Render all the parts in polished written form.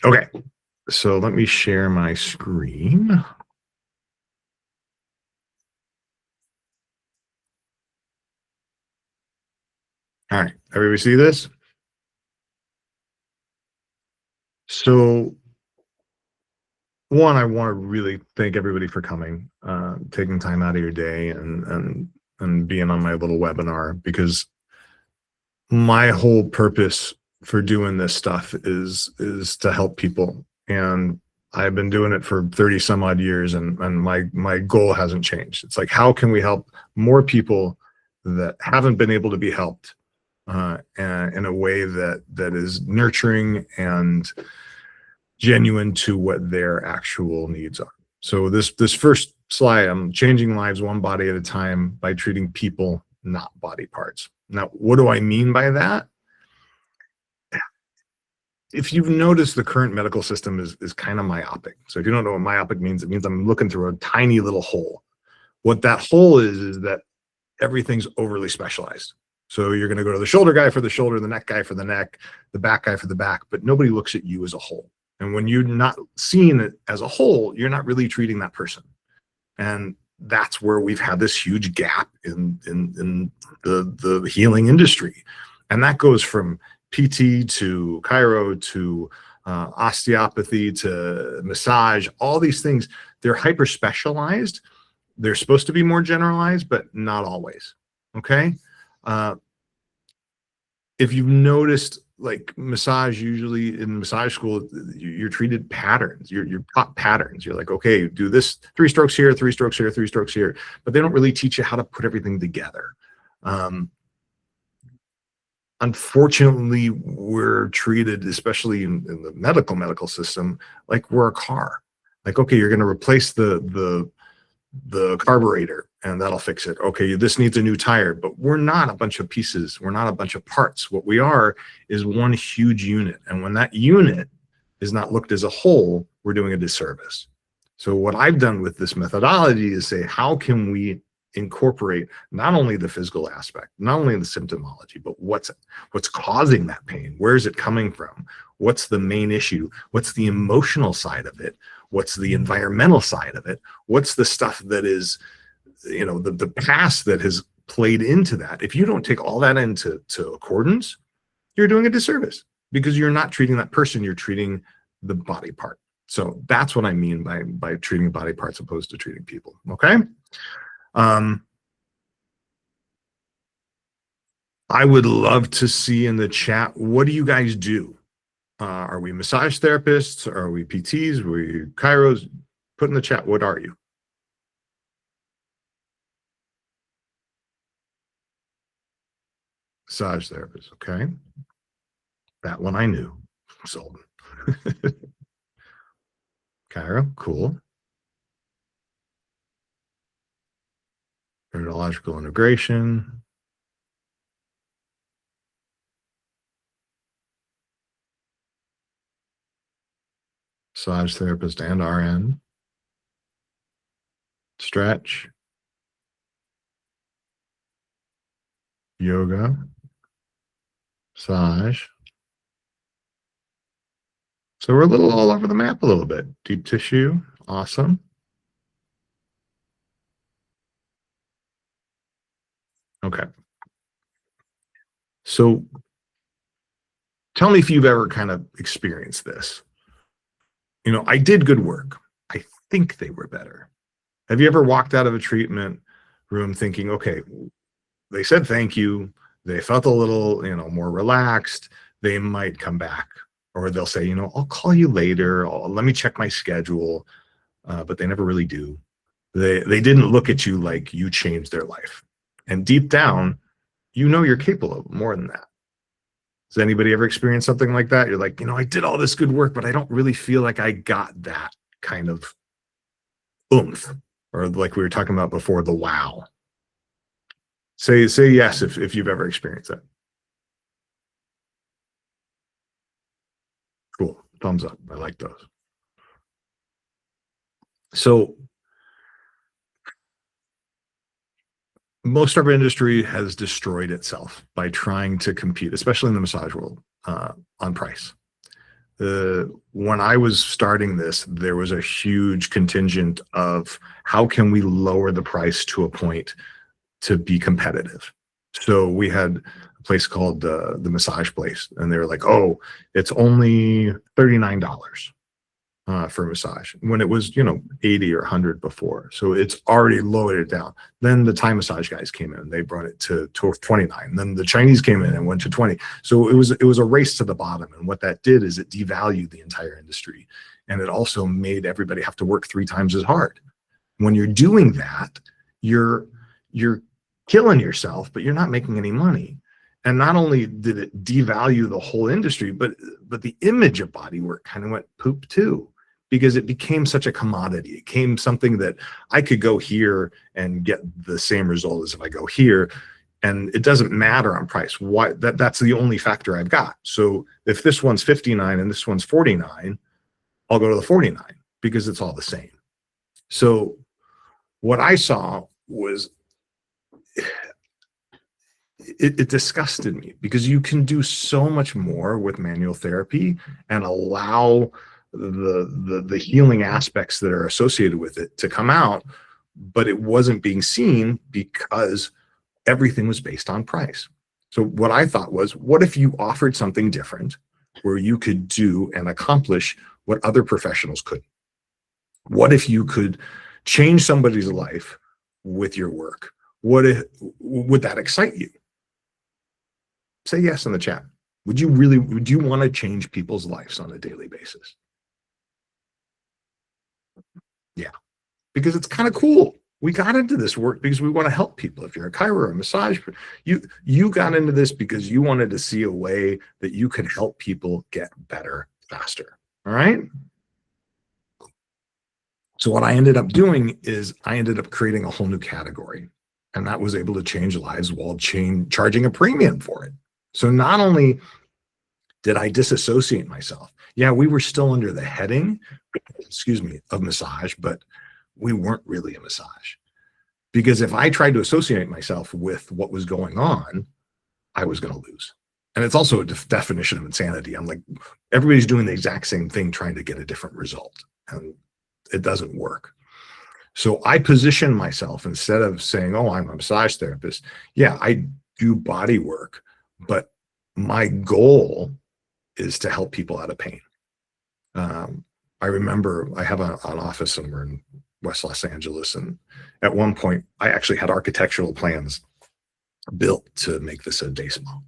Okay, so let me share my screen. All right, everybody see this? So one, I want to really thank everybody for coming, taking time out of your day and being on my little webinar, because my whole purpose for doing this stuff is to help people. And I've been doing it for 30 some odd years, and my goal hasn't changed. It's like, how can we help more people that haven't been able to be helped in a way that is nurturing and genuine to what their actual needs are. So this first slide, I'm changing lives one body at a time by treating people, not body parts. Now, what do I mean by that? If you've noticed, the current medical system is kind of myopic. So if you don't know what myopic means, it means I'm looking through a tiny little hole. What that hole is that everything's overly specialized. So you're going to go to the shoulder guy for the shoulder, the neck guy for the neck, the back guy for the back, but nobody looks at you as a whole. And when you're not seeing it as a whole, you're not really treating that person. And that's where we've had this huge gap in the healing industry. And that goes from PT to chiro to osteopathy to massage, all these things. They're hyper specialized. They're supposed to be more generalized, but not always. Okay. If you've noticed, like massage, usually in massage school, you're treated patterns. You're taught patterns. You're like, okay, do this 3 strokes here, 3 strokes here, 3 strokes here. But they don't really teach you how to put everything together. Unfortunately, we're treated, especially in the medical system, like we're a car. Like, okay, you're going to replace the carburetor and that'll fix it. Okay, this needs a new tire, but we're not a bunch of pieces. We're not a bunch of parts. What we are is one huge unit. And when that unit is not looked as a whole, we're doing a disservice. So what I've done with this methodology is say, how can we incorporate not only the physical aspect, not only the symptomology, but what's causing that pain? Where is it coming from? What's the main issue? What's the emotional side of it? What's the environmental side of it? What's the stuff that is, you know, the past that has played into that? If you don't take all that into accordance, you're doing a disservice, because you're not treating that person, you're treating the body part. So that's what I mean by treating body parts opposed to treating people. Okay. I would love to see in the chat, what do you guys do? Are we massage therapists? Are we PTs? Are we chiros? Put in the chat, what are you? Massage therapist, okay. That one I knew. Sold. Chiro, cool. Neurological integration. Massage therapist and RN. Stretch. Yoga. Massage. So we're a little all over the map a little bit. Deep tissue, awesome. Okay. So tell me if you've ever kind of experienced this. You know, I did good work. I think they were better. Have you ever walked out of a treatment room thinking, okay, they said thank you, they felt a little, you know, more relaxed, they might come back, or they'll say, you know, I'll call you later, let me check my schedule, but they never really do. They didn't look at you like you changed their life. And deep down, you know you're capable of more than that. Has anybody ever experienced something like that? You're like, you know, I did all this good work, but I don't really feel like I got that kind of oomph, or like we were talking about before, the wow. Say yes if you've ever experienced that. Cool. Thumbs up. I like those. So most of our industry has destroyed itself by trying to compete, especially in the massage world, on price. when I was starting this, there was a huge contingent of how can we lower the price to a point to be competitive. So we had a place called the Massage Place, and they were like, "Oh, it's only $39 for a massage," when it was 80 or 100 before. So it's already lowered it down. Then the Thai massage guys came in, they brought it to 29. Then the Chinese came in and went to 20. So it was a race to the bottom. And what that did is it devalued the entire industry, and it also made everybody have to work 3 times as hard. When you're doing that, you're killing yourself, but you're not making any money. And not only did it devalue the whole industry, but the image of bodywork kind of went poop too, because it became such a commodity. It became something that I could go here and get the same result as if I go here, and it doesn't matter on price. Why? That's the only factor I've got. So if this one's 59 and this one's 49, I'll go to the 49 because it's all the same. So what I saw was it disgusted me, because you can do so much more with manual therapy and allow the healing aspects that are associated with it to come out, but it wasn't being seen because everything was based on price. So what I thought was, what if you offered something different where you could do and accomplish what other professionals couldn't? What if you could change somebody's life with your work? Would that excite you? Say yes in the chat. Would you want to change people's lives on a daily basis? Yeah, because it's kind of cool. We got into this work because we want to help people. If you're a chiro or a massage, you got into this because you wanted to see a way that you could help people get better faster. All right. So what I ended up doing is I ended up creating a whole new category, and that was able to change lives while charging a premium for it. So not only did I disassociate myself, yeah, we were still under the heading, of massage, but we weren't really a massage. Because if I tried to associate myself with what was going on, I was going to lose. And it's also a definition of insanity. I'm like, everybody's doing the exact same thing, trying to get a different result, and it doesn't work. So I position myself, instead of saying, "Oh, I'm a massage therapist." Yeah, I do body work, but my goal is to help people out of pain. I remember I have an office somewhere in West Los Angeles, and at one point I actually had architectural plans built to make this a day spa.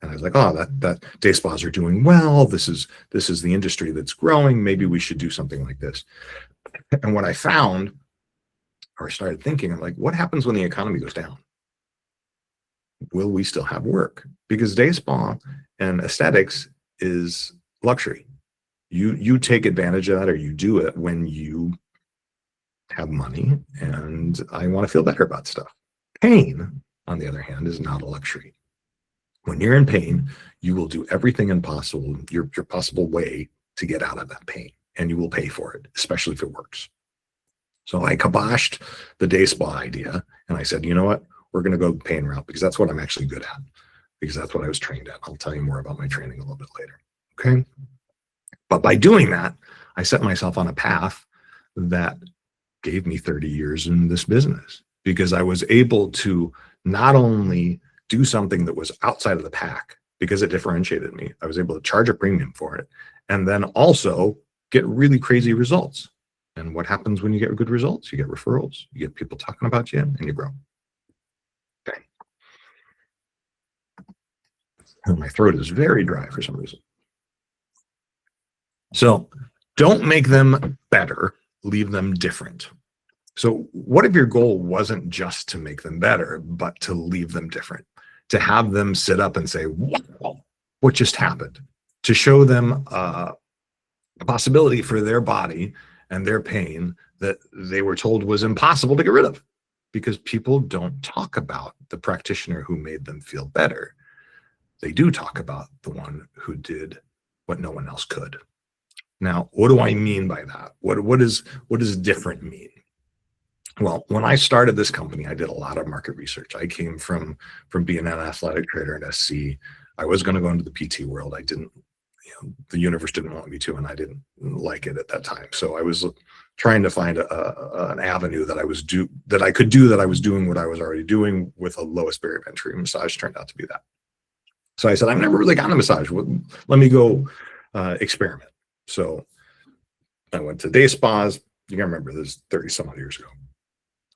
And I was like, "Oh, that day spas are doing well. This is the industry that's growing. Maybe we should do something like this." And what I found, or started thinking, I'm like, what happens when the economy goes down? Will we still have work? Because day spa and aesthetics is luxury. You take advantage of that, or you do it when you have money, and I want to feel better about stuff. Pain, on the other hand, is not a luxury. When you're in pain, you will do everything impossible, your possible way to get out of that pain, and you will pay for it, especially if it works. So I kiboshed the day spa idea, and I said, you know what? We're going to go the pain route, because that's what I'm actually good at, because that's what I was trained at. I'll tell you more about my training a little bit later. Okay. But by doing that, I set myself on a path that gave me 30 years in this business, because I was able to not only do something that was outside of the pack because it differentiated me, I was able to charge a premium for it, and then also get really crazy results. And what happens when you get good results? You get referrals, you get people talking about you, and you grow. Okay. And my throat is very dry for some reason. So don't make them better, leave them different. So what if your goal wasn't just to make them better, but to leave them different? To have them sit up and say, "Wow, what just happened?" To show them a possibility for their body and their pain that they were told was impossible to get rid of, because people don't talk about the practitioner who made them feel better. They do talk about the one who did what no one else could. Now, what do I mean by that? What does different mean? Well, when I started this company, I did a lot of market research. I came from being an athletic trader at SC. I was going to go into the PT world. I didn't the universe didn't want me to, and I didn't like it at that time. So I was trying to find an avenue that I could do that I was doing what I was already doing with a lowest barrier of entry. Massage turned out to be that. So I said, I've never really gotten a massage. Let me go experiment. So I went to day spas. You can remember this 30 some odd years ago.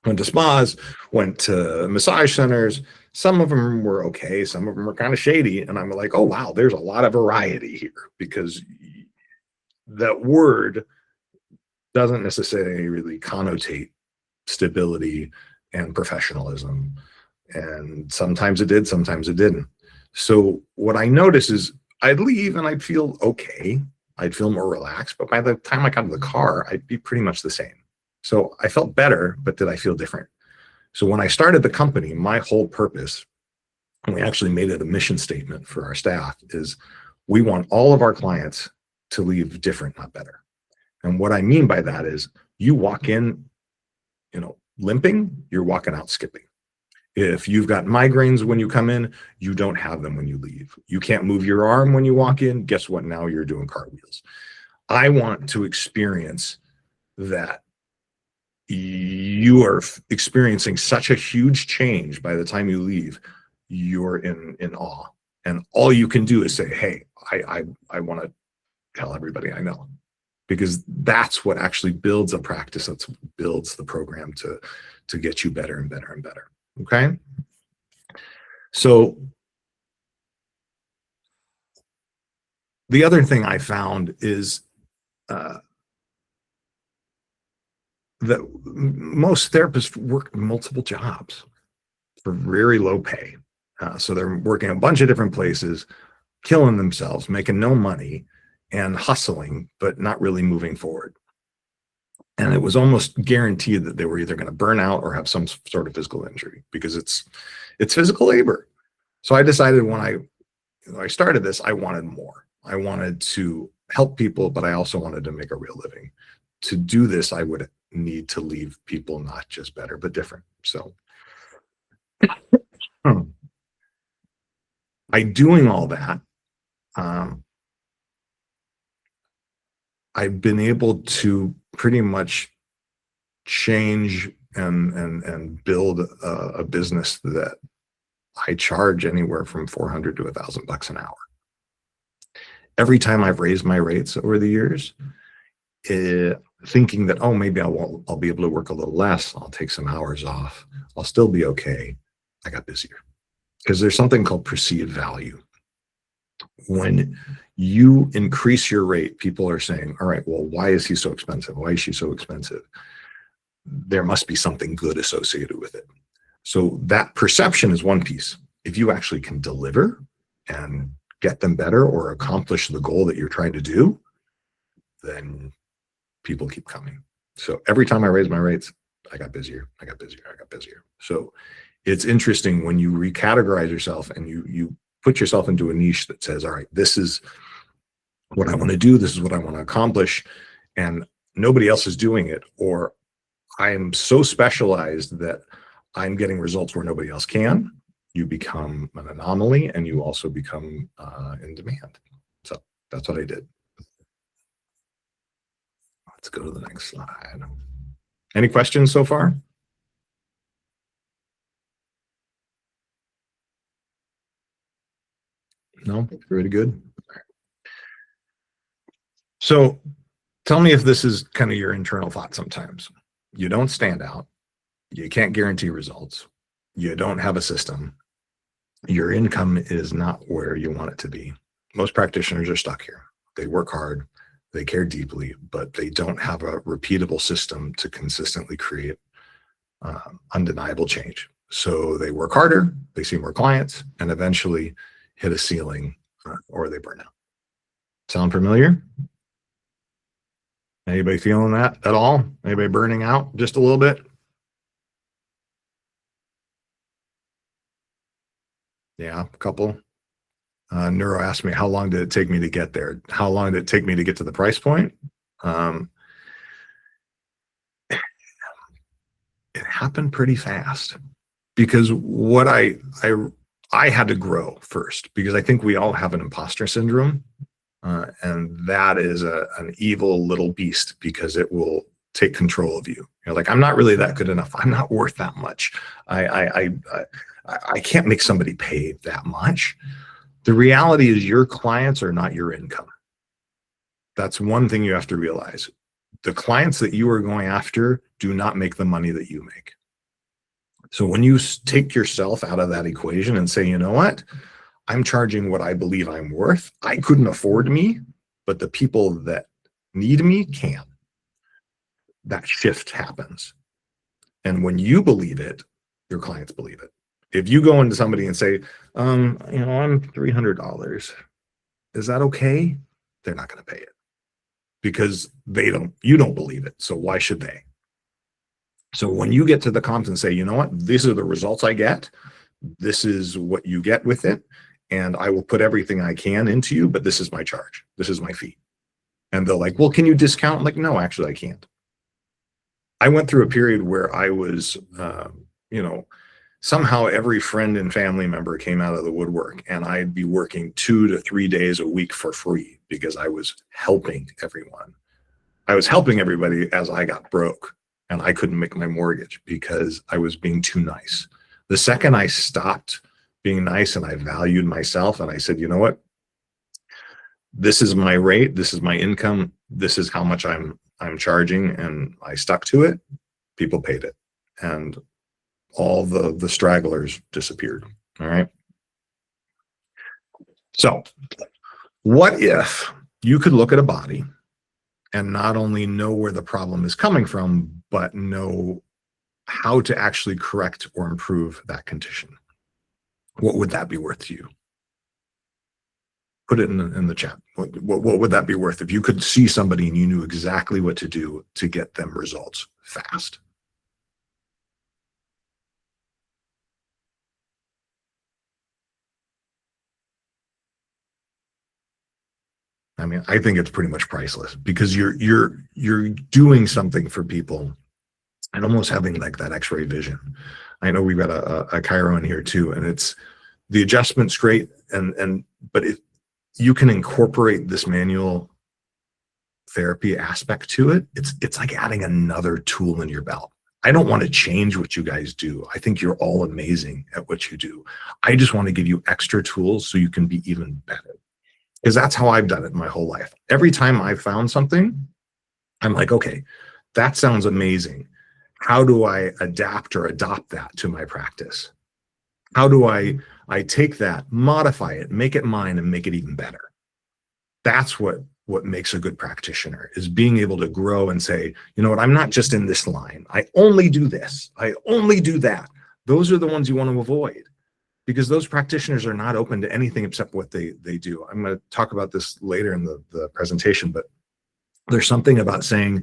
Went to spas, went to massage centers. Some of them were okay. Some of them were kind of shady. And I'm like, oh, wow, there's a lot of variety here, because that word doesn't necessarily really connotate stability and professionalism. And sometimes it did, sometimes it didn't. So what I noticed is I'd leave and I'd feel okay. I'd feel more relaxed. But by the time I got to the car, I'd be pretty much the same. So I felt better, but did I feel different? So when I started the company, my whole purpose, and we actually made it a mission statement for our staff, is we want all of our clients to leave different, not better. And what I mean by that is you walk in, limping, you're walking out skipping. If you've got migraines when you come in, you don't have them when you leave. You can't move your arm when you walk in. Guess what? Now you're doing cartwheels. I want to experience that you are experiencing such a huge change by the time you leave. You're in awe. And all you can do is say, hey, I want to tell everybody I know. Because that's what actually builds a practice. That's what builds the program to get you better and better and better. Okay. So the other thing I found is that most therapists work multiple jobs for very low pay. So they're working a bunch of different places, killing themselves, making no money, and hustling, but not really moving forward. And it was almost guaranteed that they were either going to burn out or have some sort of physical injury, because it's physical labor. So I decided when I started this, I wanted more. I wanted to help people, but I also wanted to make a real living. To do this, I would need to leave people not just better, but different. So by doing all that, I've been able to pretty much change and build a business that I charge anywhere from $400 to $1,000 an hour. Every time I've raised my rates over the years, thinking that, oh, maybe I'll be able to work a little less. I'll take some hours off. I'll still be okay. I got busier, because there's something called perceived value. When you increase your rate, people are saying, all right, well, why is he so expensive? Why is she so expensive? There must be something good associated with it. So that perception is one piece. If you actually can deliver and get them better or accomplish the goal that you're trying to do, then people keep coming. So every time I raise my rates, I got busier, I got busier, I got busier. So it's interesting when you recategorize yourself and you put yourself into a niche that says, all right, this is what I want to do. This is what I want to accomplish. And nobody else is doing it. Or I am so specialized that I'm getting results where nobody else can. You become an anomaly, and you also become in demand. So that's what I did. Let's go to the next slide. Any questions so far? No? Pretty good. So tell me if this is kind of your internal thought sometimes. You don't stand out. You can't guarantee results. You don't have a system. Your income is not where you want it to be. Most practitioners are stuck here. They work hard, they care deeply, but they don't have a repeatable system to consistently create undeniable change. So they work harder, they see more clients, and eventually hit a ceiling or they burn out. Sound familiar? Anybody feeling that at all? Anybody burning out just a little bit? Yeah, a couple. Neuro asked me, how long did it take me to get there? How long did it take me to get to the price point? It happened pretty fast, because what I had to grow first, because I think we all have an imposter syndrome. And that is an evil little beast because it will take control of you. You're like, I'm not really that good enough. I'm not worth that much. I can't make somebody pay that much. The reality is your clients are not your income. That's one thing you have to realize. The clients that you are going after do not make the money that you make. So when you take yourself out of that equation and say, you know what, I'm charging what I believe I'm worth. I couldn't afford me, but the people that need me can. That shift happens. And when you believe it, your clients believe it. If you go into somebody and say, I'm $300, is that okay? They're not going to pay it because you don't believe it. So why should they? So when you get to the comps and say, you know what, these are the results I get. This is what you get with it. And I will put everything I can into you, but this is my charge. This is my fee. And they're like, well, can you discount? I'm like, no, actually I can't. I went through a period where I was, somehow every friend and family member came out of the woodwork and I'd be working 2 to 3 days a week for free because I was helping everyone. I was helping everybody as I got broke and I couldn't make my mortgage because I was being too nice. The second I stopped being nice and I valued myself and I said, you know what, this is my rate, this is my income, this is how much I'm charging, and I stuck to it, people paid it. And all the stragglers disappeared. All right. So what if you could look at a body and not only know where the problem is coming from, but know how to actually correct or improve that condition? What would that be worth to you? Put it in the chat. What would that be worth if you could see somebody and you knew exactly what to do to get them results fast? I mean, I think it's pretty much priceless because you're doing something for people and almost having like that X-ray vision. I know we've got a chiro in here too, and it's the adjustment's great, but you can incorporate this manual therapy aspect to it. It's like adding another tool in your belt. I don't want to change what you guys do. I think you're all amazing at what you do. I just want to give you extra tools so you can be even better. Because that's how I've done it my whole life. Every time I've found something, I'm like, okay, that sounds amazing. How do I adapt or adopt that to my practice? How do I take that, modify it, make it mine, and make it even better? That's what makes a good practitioner, is being able to grow and say, you know what, I'm not just in this line. I only do this. I only do that. Those are the ones you want to avoid, because those practitioners are not open to anything except what they do. I'm going to talk about this later in the presentation, but there's something about saying,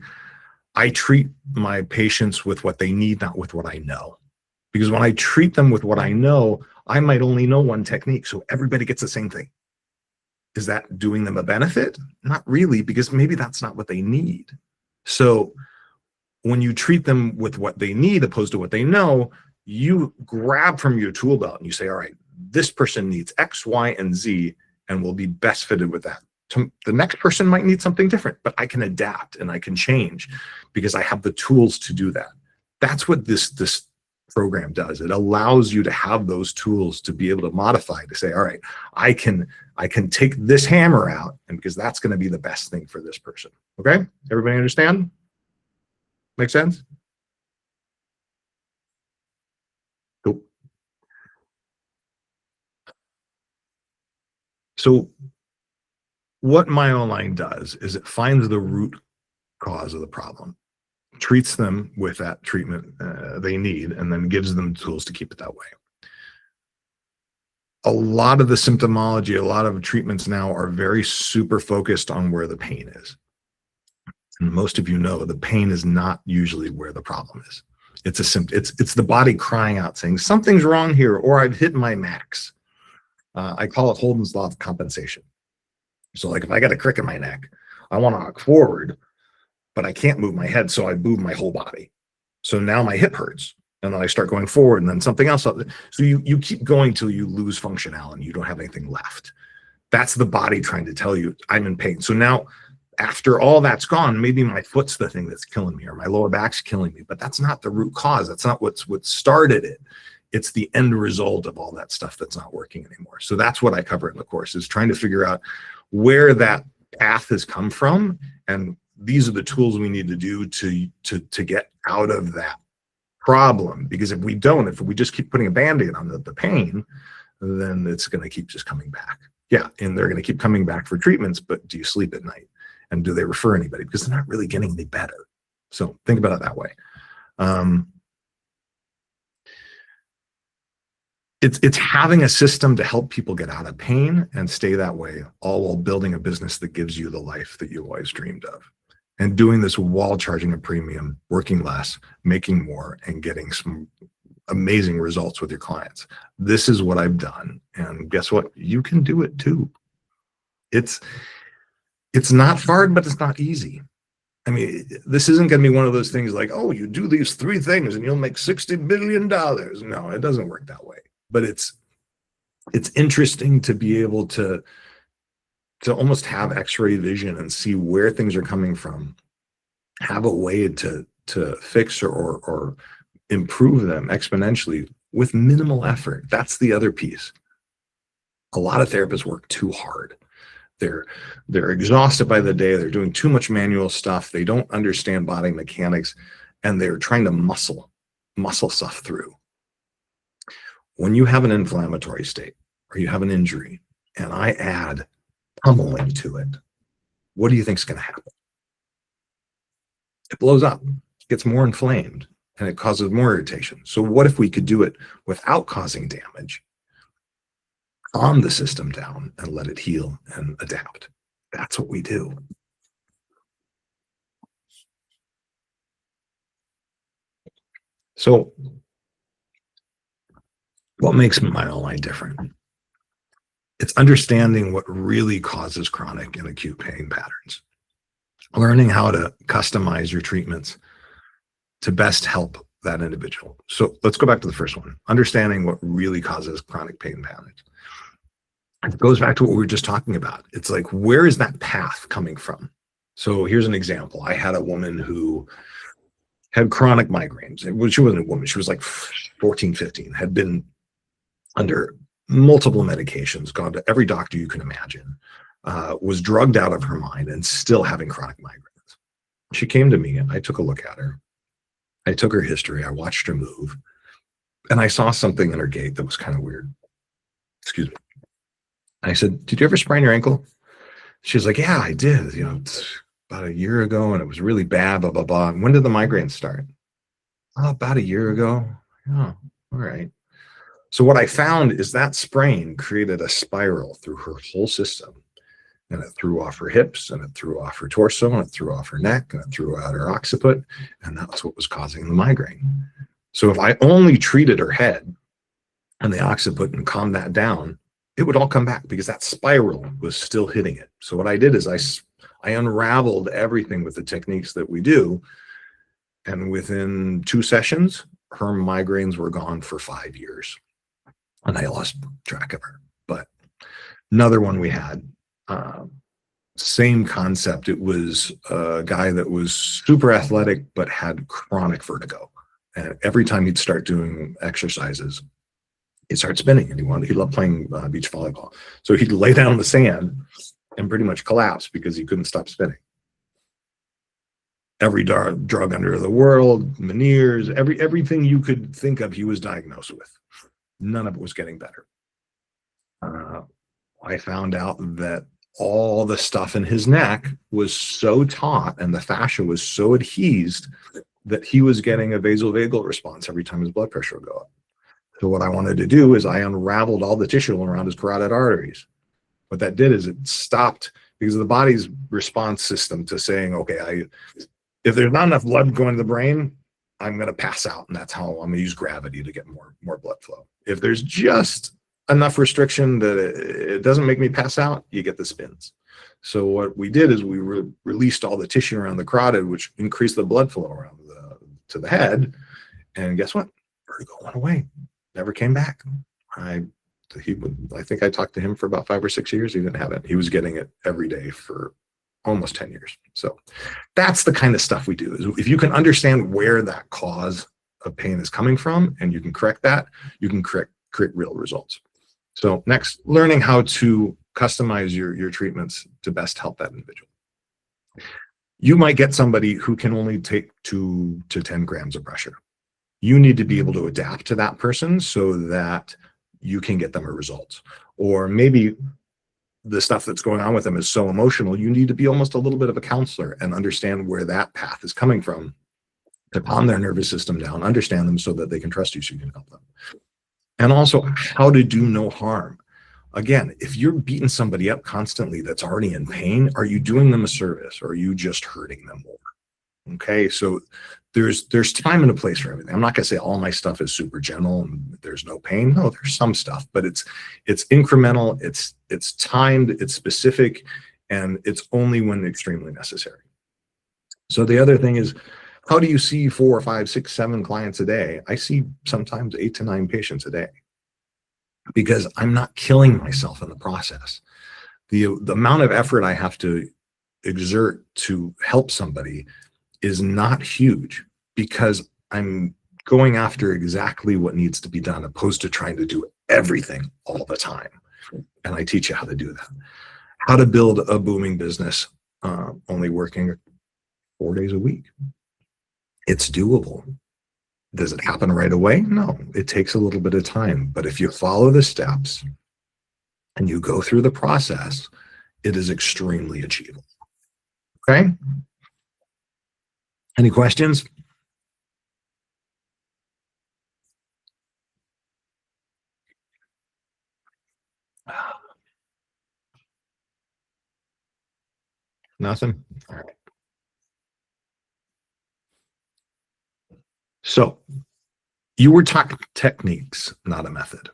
I treat my patients with what they need, not with what I know. Because when I treat them with what I know, I might only know one technique, so everybody gets the same thing. Is that doing them a benefit? Not really, because maybe that's not what they need. So when you treat them with what they need opposed to what they know, you grab from your tool belt and you say, all right, this person needs X, Y, and Z, and will be best fitted with that. The next person might need something different, but I can adapt and I can change because I have the tools to do that. That's what this program does. It allows you to have those tools to be able to modify, to say, all right, I can take this hammer out, and because that's going to be the best thing for this person. Okay, everybody understand? Make sense? Cool. So what MyoAlign does is it finds the root cause of the problem, treats them with that treatment they need, and then gives them tools to keep it that way. A lot of the symptomology, a lot of treatments now are very super focused on where the pain is. And most of you know the pain is not usually where the problem is. It's a symptom. It's the body crying out saying something's wrong here, or I've hit my max. I call it Holden's law of compensation. So like if I got a crick in my neck, I want to walk forward, but I can't move my head, so I move my whole body. So now my hip hurts, and then I start going forward, and then something else. So you keep going till you lose function, Alan. You don't have anything left. That's the body trying to tell you I'm in pain. So now after all that's gone, maybe my foot's the thing that's killing me or my lower back's killing me, but that's not the root cause. That's not what started it. It's the end result of all that stuff that's not working anymore. So that's what I cover in the course, is trying to figure out where that path has come from. And these are the tools we need to do to get out of that problem. Because if we don't, if we just keep putting a Band-Aid on the pain, then it's going to keep just coming back. Yeah, and they're going to keep coming back for treatments, but do you sleep at night? And do they refer anybody? Because they're not really getting any better. So think about it that way. It's having a system to help people get out of pain and stay that way, all while building a business that gives you the life that you always dreamed of. And doing this while charging a premium, working less, making more, and getting some amazing results with your clients. This is what I've done. And guess what? You can do it too. It's not hard, but it's not easy. I mean, this isn't going to be one of those things like, oh, you do these 3 things and you'll make $60 billion. No, it doesn't work that way. But it's interesting to be able to almost have X-ray vision and see where things are coming from, have a way to fix or improve them exponentially with minimal effort. That's the other piece. A lot of therapists work too hard. They're exhausted by the day. They're doing too much manual stuff. They don't understand body mechanics, and they're trying to muscle stuff through. When you have an inflammatory state or you have an injury and I add pummeling to it, what do you think is going to happen? It blows up, gets more inflamed, and it causes more irritation. So what if we could do it without causing damage, calm the system down and let it heal and adapt? That's what we do. So what makes MyoAlign different? It's understanding what really causes chronic and acute pain patterns, learning how to customize your treatments to best help that individual. So let's go back to the first one, understanding what really causes chronic pain patterns. It goes back to what we were just talking about. It's like, where is that path coming from? So here's an example. I had a woman who had chronic migraines. Well, she wasn't a woman. She was like 14, 15, had been under multiple medications, gone to every doctor you can imagine, was drugged out of her mind and still having chronic migraines. She came to me and I took a look at her. I took her history. I watched her move, and I saw something in her gait that was kind of weird. Excuse me. I said, did you ever sprain your ankle? She was like, yeah, I did. You know, it's about a year ago, and it was really bad, blah, blah, blah. And when did the migraines start? Oh, about a year ago. Oh, all right. So what I found is that sprain created a spiral through her whole system, and it threw off her hips, and it threw off her torso, and it threw off her neck, and it threw out her occiput, and that's what was causing the migraine. So if I only treated her head and the occiput and calmed that down, it would all come back because that spiral was still hitting it. So what I did is I unraveled everything with the techniques that we do, and within 2 sessions, her migraines were gone for 5 years. And I lost track of her. But another one we had, same concept. It was a guy that was super athletic, but had chronic vertigo. And every time he'd start doing exercises, he'd start spinning, and he loved playing beach volleyball. So he'd lay down in the sand and pretty much collapse because he couldn't stop spinning. Every drug under the world, Meniere's, everything you could think of, he was diagnosed with. None of it was getting better. I found out that all the stuff in his neck was so taut and the fascia was so adhesed that he was getting a vasovagal response every time his blood pressure would go up. So what I wanted to do is I unraveled all the tissue around his carotid arteries. What that did is it stopped, because of the body's response system to saying, okay, if there's not enough blood going to the brain, I'm going to pass out, and that's how I'm going to use gravity to get more blood flow. If there's just enough restriction that it doesn't make me pass out, you get the spins. So what we did is we released all the tissue around the carotid, which increased the blood flow around to the head. And guess what? Vertigo went away. Never came back. I I think I talked to him for about 5 or 6 years. He didn't have it. He was getting it every day for almost 10 years. So that's the kind of stuff we do. Is if you can understand where that cause of pain is coming from and you can correct that, you can create real results. So next, learning how to customize your treatments to best help that individual. You might get somebody who can only take 2 to 10 grams of pressure. You need to be able to adapt to that person so that you can get them a result. Or maybe the stuff that's going on with them is so emotional, you need to be almost a little bit of a counselor and understand where that path is coming from to calm their nervous system down, understand them so that they can trust you so you can help them. And also how to do no harm. Again, if you're beating somebody up constantly that's already in pain, are you doing them a service or are you just hurting them more? Okay, so there's time and a place for everything. I'm not gonna say all my stuff is super gentle and there's no pain. No, there's some stuff, but it's incremental, it's timed, it's specific, and it's only when extremely necessary. So the other thing is, how do you see 4 or 5, 6, 7 clients a day? I see sometimes 8 to 9 patients a day because I'm not killing myself in the process. The amount of effort I have to exert to help somebody is not huge because I'm going after exactly what needs to be done opposed to trying to do everything all the time. And I teach you how to do that. How to build a booming business only working 4 days a week. It's doable. Does it happen right away? No, it takes a little bit of time. But if you follow the steps and you go through the process, it is extremely achievable. Okay? Any questions? Nothing? All right. So you were taught techniques, not a method.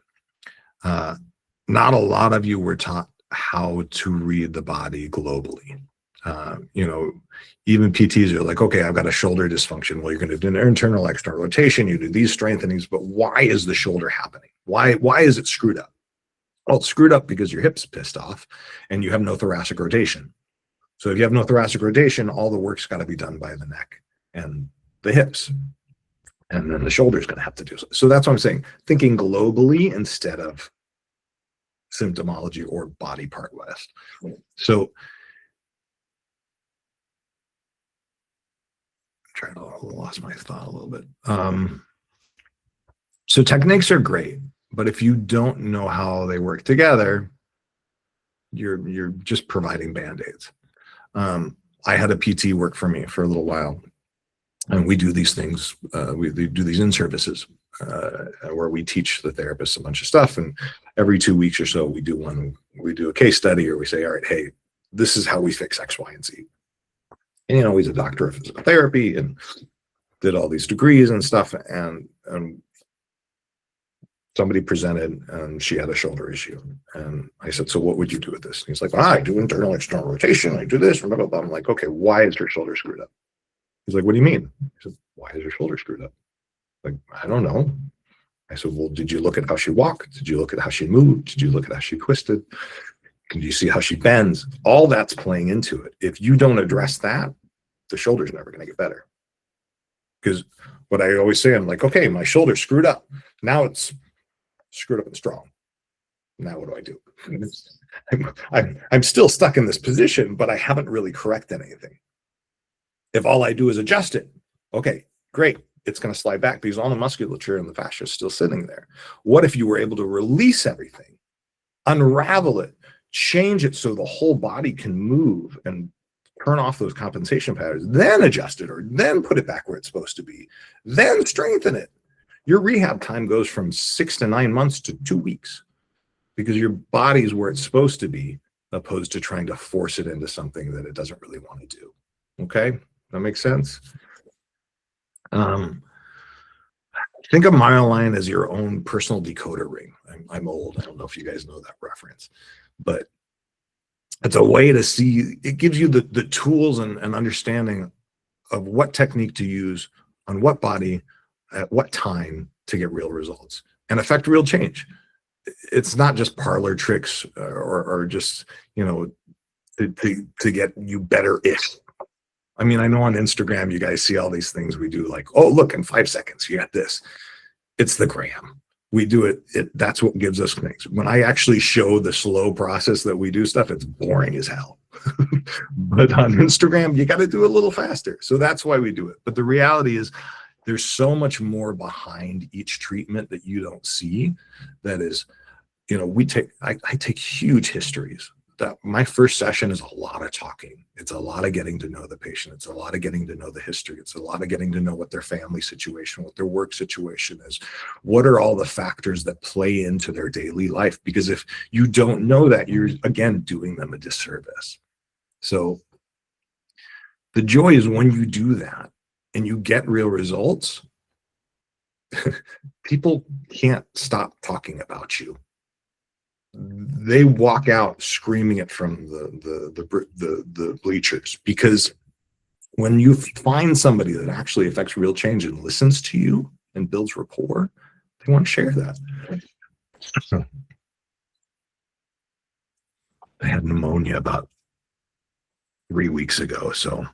Not a lot of you were taught how to read the body globally. Even PTs are like, okay, I've got a shoulder dysfunction. Well, you're going to do an internal, external rotation. You do these strengthenings, but why is the shoulder happening? Why is it screwed up? Well, it's screwed up because your hip's pissed off and you have no thoracic rotation. So if you have no thoracic rotation, all the work's got to be done by the neck and the hips. And then the shoulder's going to have to do so. So that's what I'm saying. Thinking globally instead of symptomology or body part wise. So I lost my thought a little bit. So techniques are great, but if you don't know how they work together, you're just providing band-aids. I had a PT work for me for a little while, and we do these things. We do these in-services where we teach the therapists a bunch of stuff, and every 2 weeks or so we do a case study, or we say, all right, hey, this is how we fix X, Y, and Z. And he's a doctor of physical therapy and did all these degrees and stuff, and somebody presented and she had a shoulder issue. And I said, so what would you do with this? And he's like, I do internal, external rotation. I do this. Blah, blah, blah. I'm like, okay, why is her shoulder screwed up? He's like, what do you mean? I said, why is her shoulder screwed up? Like, I don't know. I said, well, did you look at how she walked? Did you look at how she moved? Did you look at how she twisted? Can you see how she bends? All that's playing into it. If you don't address that, the shoulder's never going to get better. Because what I always say, I'm like, okay, my shoulder's screwed up. Now it's screwed up and strong. Now what do I do? I'm still stuck in this position, but I haven't really corrected anything. If all I do is adjust it, okay, great. It's going to slide back because all the musculature and the fascia is still sitting there. What if you were able to release everything, unravel it, change it so the whole body can move and turn off those compensation patterns, then adjust it or then put it back where it's supposed to be, then strengthen it. Your rehab time goes from 6 to 9 months to 2 weeks because your body's where it's supposed to be, opposed to trying to force it into something that it doesn't really want to do. Okay, that makes sense? Think of MyoLine as your own personal decoder ring. I'm old. I don't know if you guys know that reference, but it's a way to see, it gives you the tools and understanding of what technique to use on what body at what time to get real results and affect real change. it's not just parlor tricks or just, you know, to get you better if. I mean, I know on Instagram, you guys see all these things we do like, oh, look, in 5 seconds, you got this. It's the gram. We do it. That's what gives us things. When I actually show the slow process that we do stuff, it's boring as hell. But on Instagram, you got to do it a little faster. So that's why we do it. But the reality is there's so much more behind each treatment that you don't see. That is, you know, I take huge histories. That my first session is a lot of talking. It's a lot of getting to know the patient. It's a lot of getting to know the history. It's a lot of getting to know what their family situation, what their work situation is. What are all the factors that play into their daily life? Because if you don't know that, you're, again, doing them a disservice. So the joy is when you do that and you get real results, people can't stop talking about you. They walk out screaming it from the bleachers, because when you find somebody that actually affects real change and listens to you and builds rapport, they want to share that. I had pneumonia about 3 weeks ago, so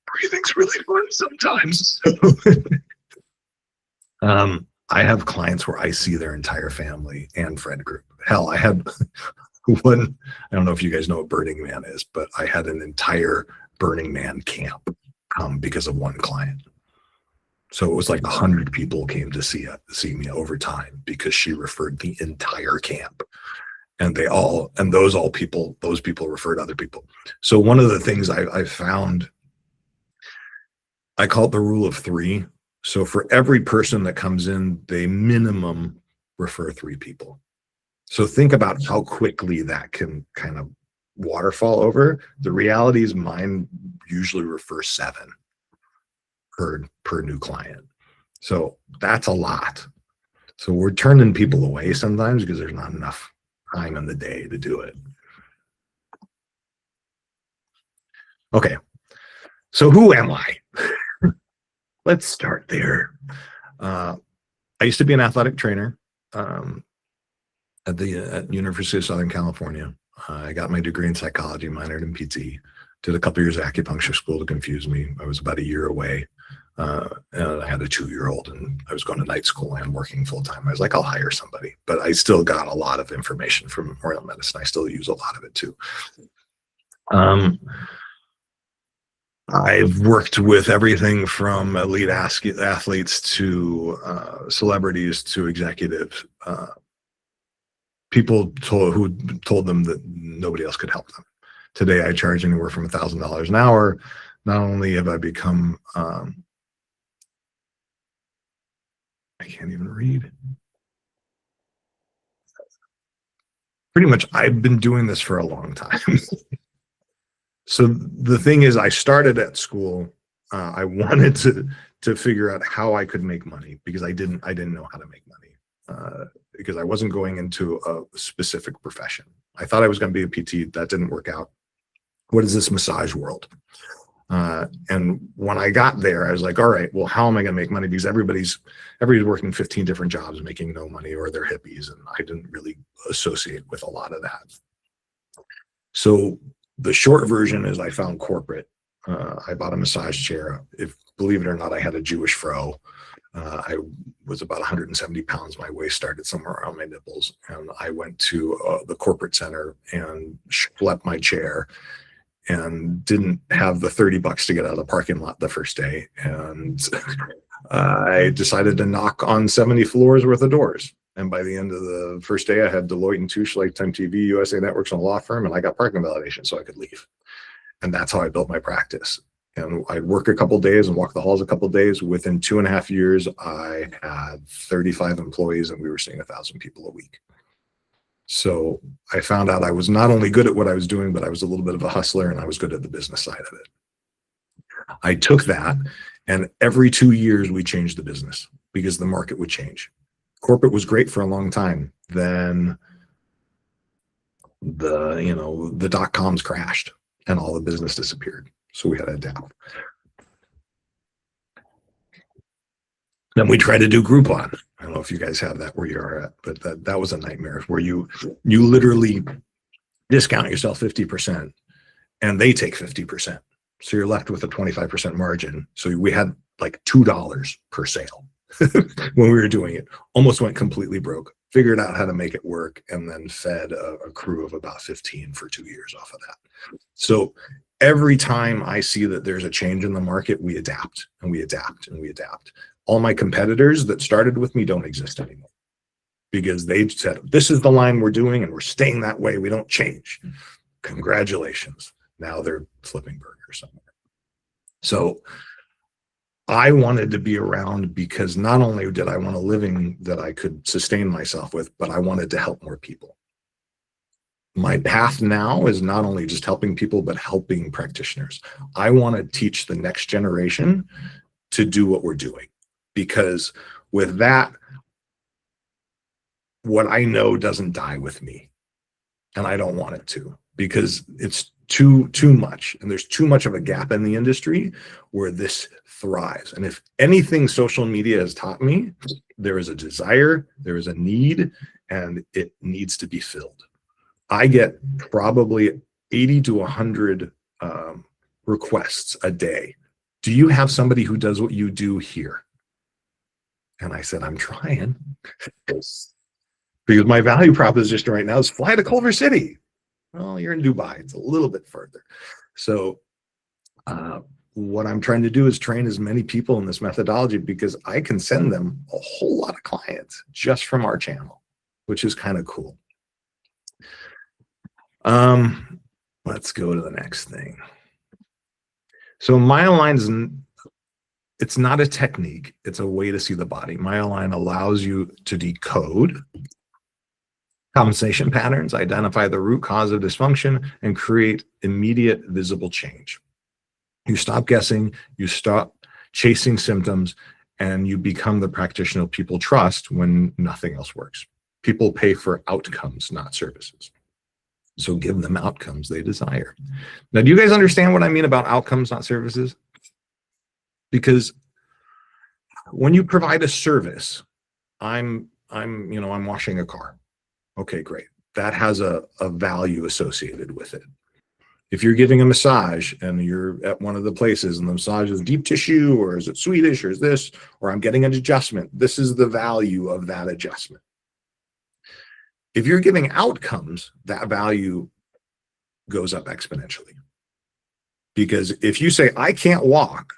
breathing's really fun sometimes. I have clients where I see their entire family and friend group. Hell, I had one, I don't know if you guys know what Burning Man is, but I had an entire Burning Man camp come because of one client. So it was like 100 people came to see me over time because she referred the entire camp. And those people referred other people. So one of the things I found, I call it the rule of 3. So for every person that comes in, they minimum refer 3 people. So think about how quickly that can kind of waterfall over. The reality is mine usually refer 7 per new client. So that's a lot. So we're turning people away sometimes because there's not enough time in the day to do it. Okay. So who am I? Let's start there. I used to be an athletic trainer at the University of Southern California. I got my degree in psychology, minored in PT, did a couple years of acupuncture school to confuse me. I was about a year away. And I had a 2-year-old and I was going to night school and working full time. I was like, I'll hire somebody, but I still got a lot of information from Memorial Medicine. I still use a lot of it too. I've worked with everything from elite athletes to celebrities to executives. People who told them that nobody else could help them. Today, I charge anywhere from $1,000 an hour. Not only have I become, I can't even read. Pretty much, I've been doing this for a long time. So the thing is, I started at school. I wanted to figure out how I could make money because I didn't know how to make money because I wasn't going into a specific profession. I thought I was going to be a PT. That didn't work out. What is this massage world? And when I got there, I was like, all right, well, how am I going to make money? Because everybody's working 15 different jobs, making no money, or they're hippies. And I didn't really associate with a lot of that. So the short version is I found corporate. I bought a massage chair. Believe it or not, I had a Jewish fro. I was about 170 pounds. My waist started somewhere around my nipples. And I went to the corporate center and schlepped my chair and didn't have the $30 to get out of the parking lot the first day. And I decided to knock on 70 floors worth of doors. And by the end of the first day, I had Deloitte & Touche, Lifetime TV, USA Networks, and a law firm, and I got parking validation so I could leave. And that's how I built my practice. And I'd work a couple of days and walk the halls a couple of days. Within 2.5 years, I had 35 employees, and we were seeing 1,000 people a week. So I found out I was not only good at what I was doing, but I was a little bit of a hustler, and I was good at the business side of it. I took that, and every 2 years, we changed the business because the market would change. Corporate was great for a long time. Then the dot-coms crashed and all the business disappeared. So we had to adapt. Then we tried to do Groupon. I don't know if you guys have that where you are at, but that was a nightmare where you literally discount yourself 50% and they take 50%. So you're left with a 25% margin. So we had like $2 per sale when we were doing it. Almost went completely broke. Figured out how to make it work, and then fed a crew of about 15 for 2 years off of that. So every time I see that there's a change in the market, we adapt and we adapt and we adapt. All my competitors that started with me don't exist anymore because they said, this is the line we're doing and we're staying that way. We don't change. Congratulations. Now they're flipping burgers somewhere. So I wanted to be around because not only did I want a living that I could sustain myself with, but I wanted to help more people. My path now is not only just helping people, but helping practitioners. I want to teach the next generation to do what we're doing, because with that, what I know doesn't die with me, and I don't want it to, because it's too much, and there's too much of a gap in the industry where this thrives. And if anything social media has taught me, there is a desire, there is a need, and it needs to be filled. I get probably 80 to 100 requests a day. Do you have somebody who does what you do here? And I said, I'm trying. Because my value proposition right now is fly to Culver City. Well, you're in Dubai. It's a little bit further. So what I'm trying to do is train as many people in this methodology, because I can send them a whole lot of clients just from our channel, which is kind of cool. Let's go to the next thing. So Myoline it's not a technique. It's a way to see the body. Myoline allows you to decode compensation patterns, identify the root cause of dysfunction, and create immediate visible change. You stop guessing, you stop chasing symptoms, and you become the practitioner people trust when nothing else works. People pay for outcomes, not services. So give them outcomes they desire. Now, do you guys understand what I mean about outcomes, not services? Because when you provide a service, I'm washing a car. Okay, great. That has a value associated with it. If you're giving a massage and you're at one of the places and the massage is deep tissue, or is it Swedish, or is this, or I'm getting an adjustment, this is the value of that adjustment. If you're giving outcomes, that value goes up exponentially. Because if you say, I can't walk,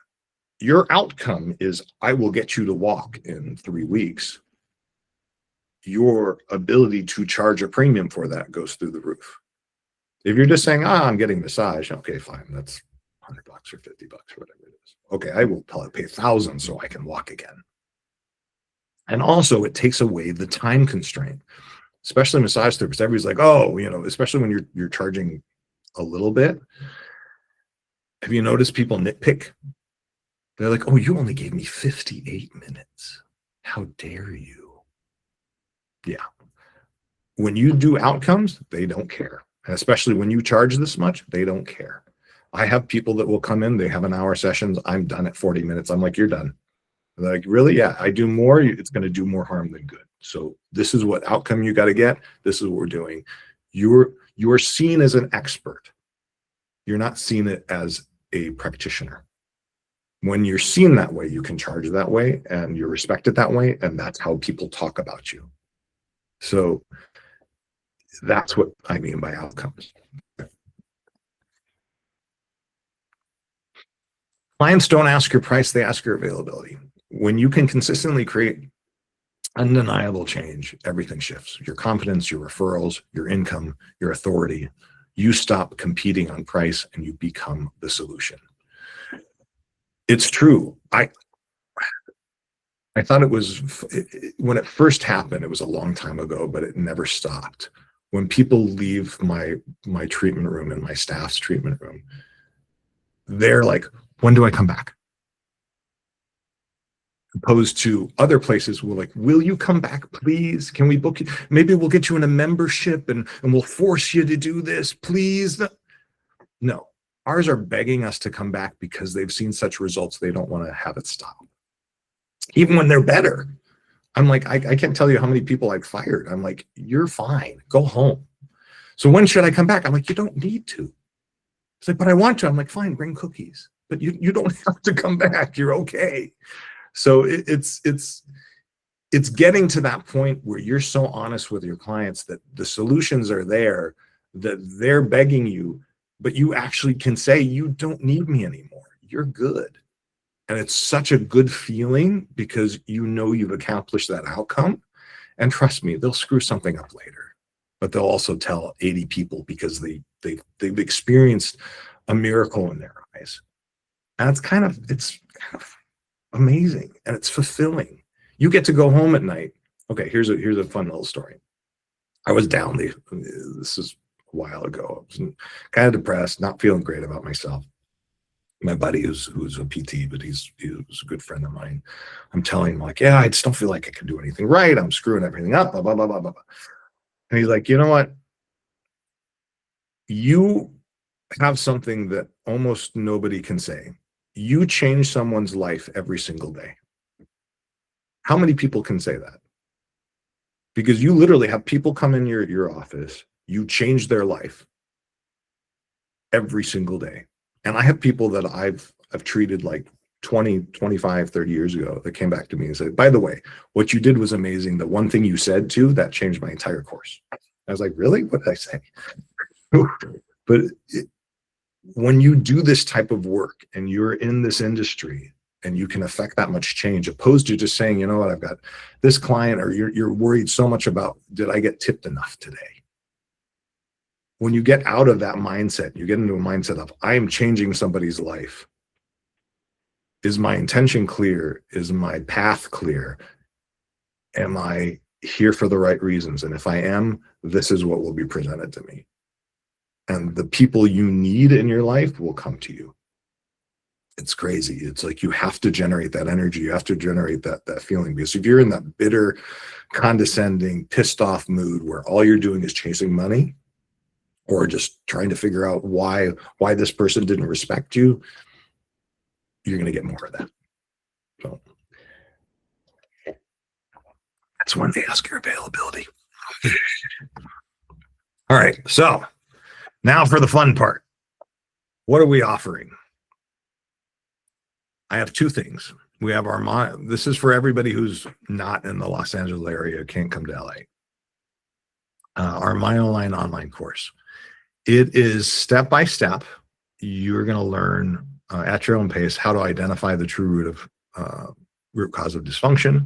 your outcome is, I will get you to walk in 3 weeks. Your ability to charge a premium for that goes through the roof. If you're just saying, I'm getting massage, okay, fine, that's $100 or $50, whatever it is. Okay, I will probably pay $1,000 so I can walk again. And also, it takes away the time constraint. Especially massage therapists, everybody's like, especially when you're charging a little bit. Have you noticed people nitpick? They're like, oh, you only gave me 58 minutes. How dare you? Yeah. When you do outcomes, they don't care. And especially when you charge this much, they don't care. I have people that will come in, they have an hour sessions. I'm done at 40 minutes. I'm like, you're done. They're like, really? Yeah, I do more. It's going to do more harm than good. So this is what outcome you got to get. This is what we're doing. You're seen as an expert. You're not seen it as a practitioner. When you're seen that way, you can charge that way, and you're respected that way, and that's how people talk about you. So that's what I mean by outcomes. Clients don't ask your price, they ask your availability. When you can consistently create undeniable change, everything shifts. Your confidence, your referrals, your income, your authority. You stop competing on price and you become the solution. It's true. I thought it was, when it first happened, it was a long time ago, but it never stopped. When people leave my treatment room and my staff's treatment room, they're like, when do I come back? Opposed to other places who are like, will you come back, please? Can we book you? Maybe we'll get you in a membership and we'll force you to do this, please. No, ours are begging us to come back because they've seen such results they don't want to have it stop. Even when they're better, I'm like, I can't tell you how many people I've fired. I'm like, you're fine. Go home. So when should I come back? I'm like, you don't need to. It's like, but I want to. I'm like, fine, bring cookies. But you don't have to come back. You're okay. So it's getting to that point where you're so honest with your clients that the solutions are there, that they're begging you, but you actually can say, you don't need me anymore. You're good. And it's such a good feeling because you know you've accomplished that outcome. And trust me, they'll screw something up later, but they'll also tell 80 people because they've experienced a miracle in their eyes. And it's kind of amazing, and it's fulfilling. You get to go home at night. Okay, here's a fun little story. I was down. This is a while ago. I was kind of depressed, not feeling great about myself. My buddy who's a PT, but he was a good friend of mine. I'm telling him, like, yeah, I just don't feel like I can do anything right. I'm screwing everything up, blah, blah, blah, blah, blah. And he's like, you know what? You have something that almost nobody can say. You change someone's life every single day. How many people can say that? Because you literally have people come in your office, you change their life every single day. And I have people that I've treated like 20, 25, 30 years ago that came back to me and said, by the way, what you did was amazing. The one thing you said too, that changed my entire course. I was like, really? What did I say? But when you do this type of work and you're in this industry and you can affect that much change, opposed to just saying, you know what, I've got this client, or you're worried so much about, did I get tipped enough today? When you get out of that mindset, you get into a mindset of, I am changing somebody's life. Is my intention clear? Is my path clear? Am I here for the right reasons? And if I am, this is what will be presented to me. And the people you need in your life will come to you. It's crazy. It's like you have to generate that energy. You have to generate that feeling, because if you're in that bitter, condescending, pissed off mood where all you're doing is chasing money or just trying to figure out why this person didn't respect you, you're going to get more of that. So that's when they ask your availability. All right. So now for the fun part. What are we offering? I have two things. We have our, this is for everybody who's not in the Los Angeles area, can't come to LA. Our MindAlign online course. It is step-by-step. You're going to learn at your own pace how to identify the true root cause of dysfunction,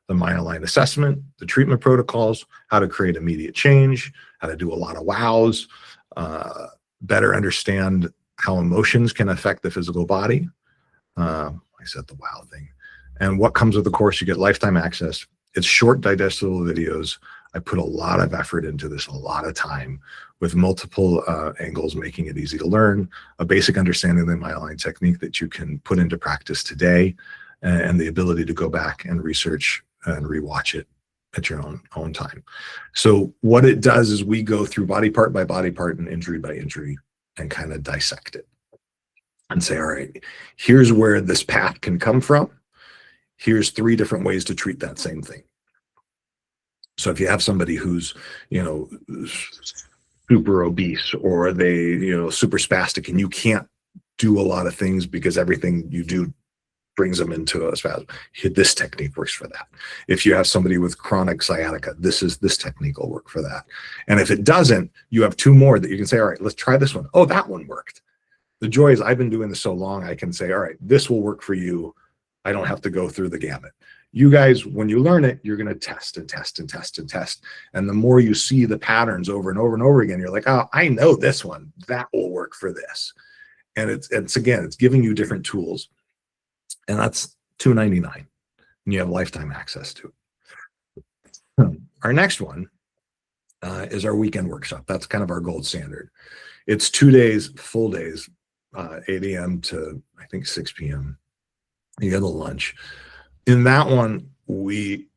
the MindAlign assessment, the treatment protocols, how to create immediate change, how to do a lot of wows, better understand how emotions can affect the physical body. I said the wow thing. And what comes with the course, you get lifetime access. It's short, digestible videos. I put a lot of effort into this, a lot of time, with multiple angles, making it easy to learn, a basic understanding of the MindAlign technique that you can put into practice today, and the ability to go back and research and rewatch it at your own time. So what it does is we go through body part by body part and injury by injury and kind of dissect it and say, all right, here's where this path can come from. Here's 3 different ways to treat that same thing. So if you have somebody who's, super obese, or they, super spastic, and you can't do a lot of things because everything you do brings them into a spasm, this technique works for that. If you have somebody with chronic sciatica, this technique will work for that. And if it doesn't, you have 2 more that you can say, all right, let's try this one. Oh, that one worked. The joy is I've been doing this so long, I can say, all right, this will work for you. I don't have to go through the gamut. You guys, when you learn it, you're going to test and test and test and test. And the more you see the patterns over and over and over again, you're like, oh, I know this one. That will work for this. And it's again, it's giving you different tools. And that's $299. And you have lifetime access to it. Our next one is our weekend workshop. That's kind of our gold standard. It's 2 days, full days, 8 a.m. to, I think, 6 p.m. You get a lunch. In that one, we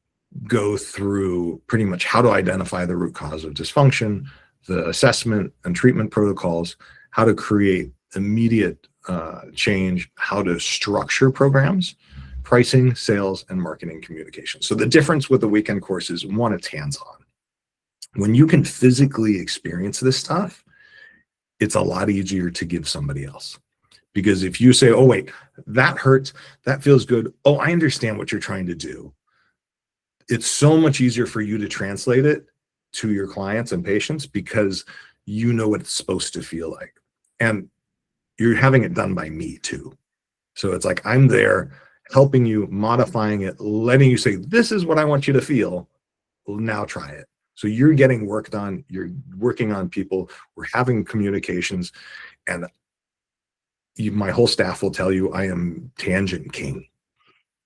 go through pretty much how to identify the root cause of dysfunction, the assessment and treatment protocols, how to create immediate change, how to structure programs pricing, sales, and marketing communication. So the difference with the weekend course is, one, it's hands-on. When you can physically experience this stuff, it's a lot easier to give somebody else. Because if you say, oh, wait, that hurts, that feels good. Oh, I understand what you're trying to do. It's so much easier for you to translate it to your clients and patients because you know what it's supposed to feel like. And you're having it done by me too. So it's like, I'm there helping you, modifying it, letting you say, this is what I want you to feel. Well, now try it. So you're getting work done. You're working on people. We're having communications, and my whole staff will tell you I am tangent king.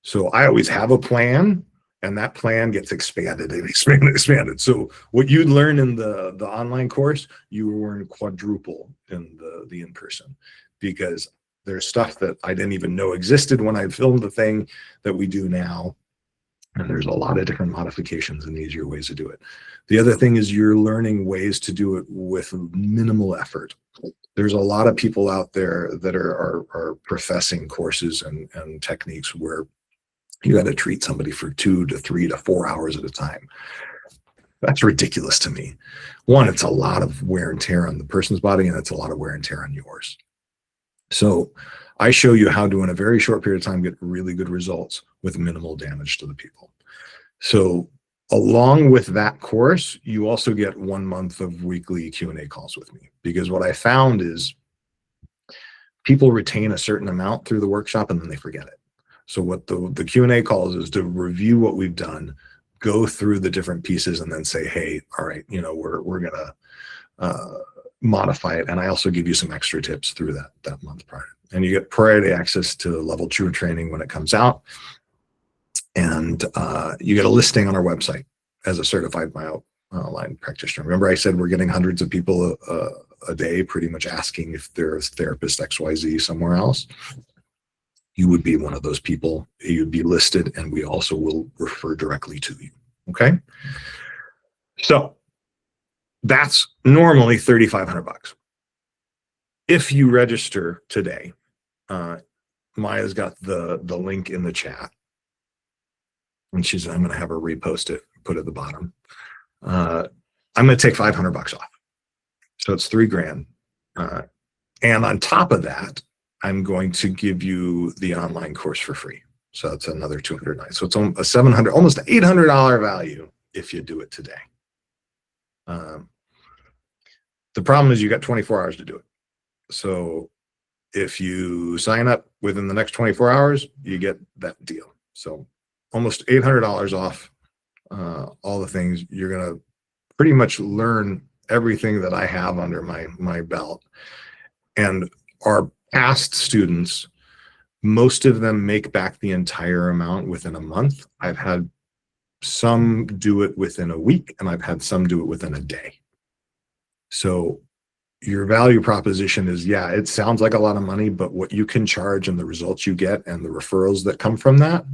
So I always have a plan, and that plan gets expanded and expanded. So what you learn in the online course, you learn quadruple in the in-person, because there's stuff that I didn't even know existed when I filmed the thing that we do now. And there's a lot of different modifications and easier ways to do it. The other thing is you're learning ways to do it with minimal effort. There's a lot of people out there that are professing courses and techniques where you got to treat somebody for 2 to 3 to 4 hours at a time. That's ridiculous to me. One, it's a lot of wear and tear on the person's body, and it's a lot of wear and tear on yours. So I show you how to, in a very short period of time, get really good results with minimal damage to the people. So along with that course, you also get 1 month of weekly Q&A calls with me, because what I found is people retain a certain amount through the workshop and then they forget it. So what the Q&A calls is to review what we've done, go through the different pieces, and then say, hey, all right, we're gonna modify it. And I also give you some extra tips through that month prior. And you get priority access to level 2 training when it comes out. And you get a listing on our website as a certified myline practitioner. Remember I said we're getting hundreds of people a day pretty much asking if they're a therapist XYZ somewhere else. You would be one of those people. You'd be listed, and we also will refer directly to you. Okay. So that's normally $3,500. If you register today, Maya's got the link in the chat, and she said, I'm going to have her repost it, put it at the bottom. I'm going to take $500 off. So it's $3,000. And on top of that, I'm going to give you the online course for free. So it's another $209. So it's a $700, almost $800 value if you do it today. The problem is you got 24 hours to do it. So if you sign up within the next 24 hours, you get that deal. So almost $800 off all the things. You're going to pretty much learn everything that I have under my belt. And our past students, most of them make back the entire amount within a month. I've had some do it within a week, and I've had some do it within a day. So your value proposition is, yeah, it sounds like a lot of money, but what you can charge and the results you get and the referrals that come from that,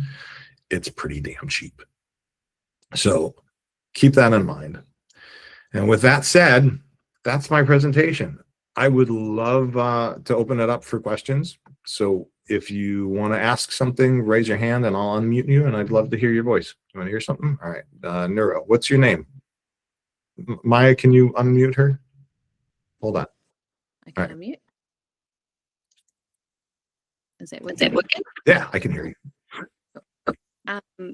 it's pretty damn cheap. So keep that in mind. And with that said, that's my presentation. I would love to open it up for questions. So if you want to ask something, raise your hand and I'll unmute you, and I'd love to hear your voice. You want to hear something? All right. Neuro, what's your name? Maya, can you unmute her? Hold on. I can unmute. Is it working? Yeah, I can hear you.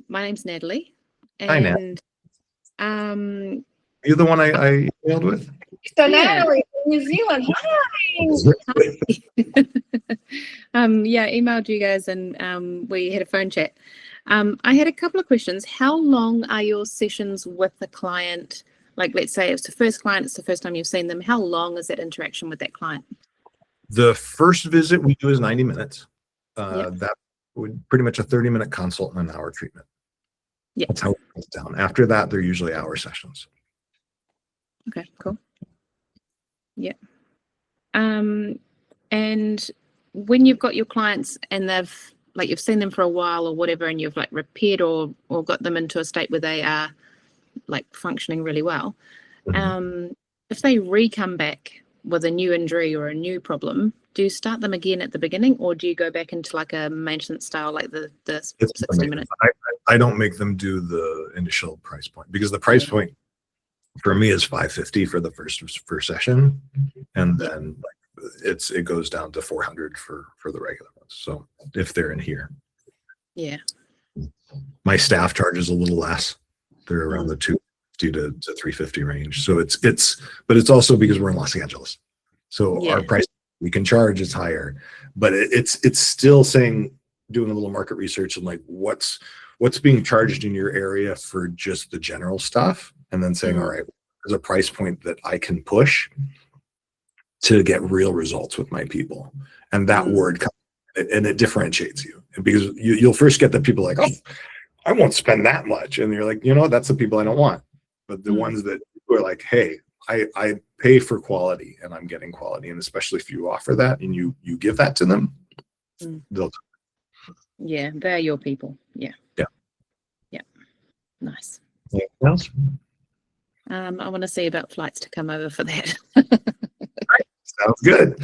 My name's Natalie. Hi, Nat. You're the one I emailed with? So Natalie, New Zealand. Hi. Yeah, emailed you guys, and we had a phone chat. I had a couple of questions. How long are your sessions with the client? Like, let's say it's the first client, it's the first time you've seen them. How long is that interaction with that client? The first visit we do is 90 minutes. Yep. That would pretty much a 30-minute consult and an hour treatment. Yeah. That's how it goes down. After that, they're usually hour sessions. Okay, cool. Yeah. And when you've got your clients and they've, like, you've seen them for a while or whatever, and you've like repaired or got them into a state where they are like functioning really well, if they come back, with a new injury or a new problem, do you start them again at the beginning, or do you go back into like a maintenance style, like the It's 60 minutes? I don't make them do the initial price point, because the price point for me is $550 for the first session, and then it goes down to $400 for the regular ones. So if they're in here, Yeah. my staff charges a little less. They're around the $250 to $350 range. So but it's also because we're in Los Angeles, so Yeah. our price we can charge is higher, but it's still saying, doing a little market research and like what's being charged in your area for just the general stuff, and then saying, all right, there's a price point that I can push to get real results with my people. And that word comes, and it differentiates you, because you'll first get the people like, oh, I won't spend that much. And you're like, that's the people I don't want. But the ones that are like, hey, I pay for quality and I'm getting quality. And especially if you offer that and you give that to them, they'll. Yeah, they're your people. Yeah. Yeah. Yeah. Nice. Anything else? I want to see about flights to come over for that. Sounds good.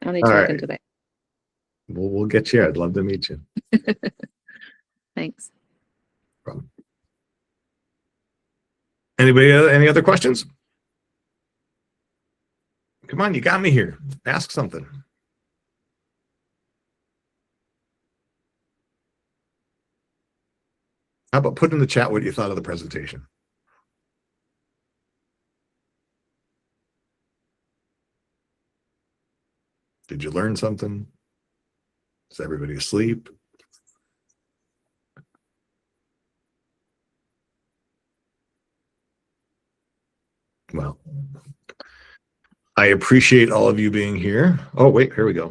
I need to All look right. into that. We'll get you. I'd love to meet you. Thanks. Problem. Anybody, any other questions? Come on, you got me here. Ask something. How about put in the chat what you thought of the presentation? Did you learn something? Is everybody asleep? Well, I appreciate all of you being here. Oh, wait, here we go.